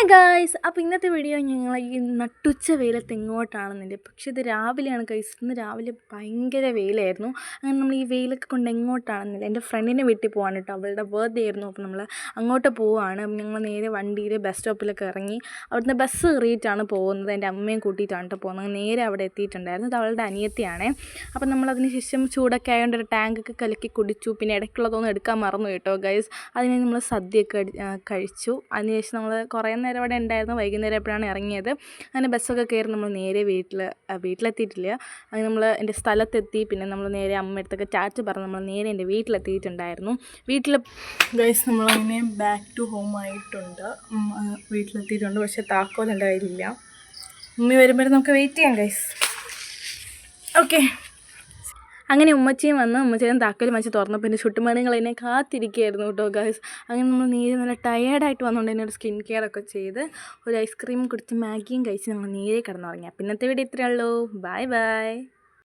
Guys, അപ്പോൾ ഇന്നത്തെ video ഞങ്ങൾ ഈ നട്ടുച്ച വെയിലത്ത് എങ്ങോട്ടാണെന്നില്ല. പക്ഷേ ഇത് രാവിലെയാണ് ഗൈസ്. ഇന്ന് രാവിലെ ഭയങ്കര വെയിലായിരുന്നു. അങ്ങനെ നമ്മൾ ഈ വെയിലൊക്കെ കൊണ്ട് എങ്ങോട്ടാണെന്നില്ല. എൻ്റെ ഫ്രണ്ടിൻ്റെ വീട്ടിൽ പോകാൻ കേട്ടോ, അവളുടെ ബർത്ത്ഡേ ആയിരുന്നു. അപ്പോൾ നമ്മൾ അങ്ങോട്ട് പോവുകയാണ്. ഞങ്ങൾ നേരെ വണ്ടിയിൽ ബസ് സ്റ്റോപ്പിലൊക്കെ ഇറങ്ങി അവിടുന്ന് ബസ് കയറിയിട്ടാണ് പോകുന്നത്. എൻ്റെ അമ്മയും കൂട്ടിയിട്ടാണ് കേട്ടോ പോകുന്നത്. നേരെ അവിടെ എത്തിയിട്ടുണ്ടായിരുന്നു. ഇത് അവളുടെ അനിയത്തിയാണ്. അപ്പോൾ നമ്മളതിന് ശേഷം ചൂടൊക്കെ ആയതുകൊണ്ട് ഒരു ടാങ്കൊക്കെ കലക്കി കുടിച്ചു. പിന്നെ ഇടയ്ക്കുള്ളതൊന്നും എടുക്കാൻ മറന്നു കേട്ടോ ഗൈസ്. അതിന് നമ്മൾ സദ്യയൊക്കെ കഴിച്ചു. അതിനുശേഷം നമ്മൾ കുറേ നേരം അവിടെ ഉണ്ടായിരുന്നു. വൈകുന്നേരം എപ്പോഴാണ് ഇറങ്ങിയത്. അങ്ങനെ ബസ്സൊക്കെ കയറി നമ്മൾ നേരെ വീട്ടിലെത്തിയിട്ടില്ല. അങ്ങനെ നമ്മൾ എൻ്റെ സ്ഥലത്തെത്തി. പിന്നെ നമ്മൾ നേരെ അമ്മയടുത്തൊക്കെ ടാറ്റ പറഞ്ഞ് നമ്മൾ നേരെ എൻ്റെ വീട്ടിലെത്തിയിട്ടുണ്ടായിരുന്നു. ഗൈസ് നമ്മളങ്ങനെ ബാക്ക് ടു ഹോം ആയിട്ടുണ്ട്. വീട്ടിലെത്തിയിട്ടുണ്ട്. പക്ഷേ താക്കോൽ എൻ്റെ കയ്യിലില്ല. ഉമ്മി വരുമ്പോഴും നമുക്ക് വെയിറ്റ് ചെയ്യാം ഗൈസ്. ഓക്കെ, അങ്ങനെ ഉമ്മച്ചിയും വന്ന് ഉമ്മച്ചേരും താക്കോലും വെച്ച് തുറന്നപ്പോൾ എൻ്റെ ചുട്ടുമണികൾ എന്നെ കാത്തിരിക്കുകയായിരുന്നു കേട്ടോ ഗൈസ്. അങ്ങനെ നമ്മൾ നേരെ നല്ല ടയേർഡായിട്ട് വന്നുകൊണ്ട് തന്നെ ഒരു സ്കിൻ കെയർ ഒക്കെ ചെയ്ത് ഒരു ഐസ്ക്രീം കുടിച്ച് മാഗിയും കഴിച്ച് നമ്മൾ നേരെ കിടന്നുറങ്ങി. അപ്പോൾ ഇന്നത്തെ വീഡിയോ ഇത്രയേ ഉള്ളൂ. Bye bye.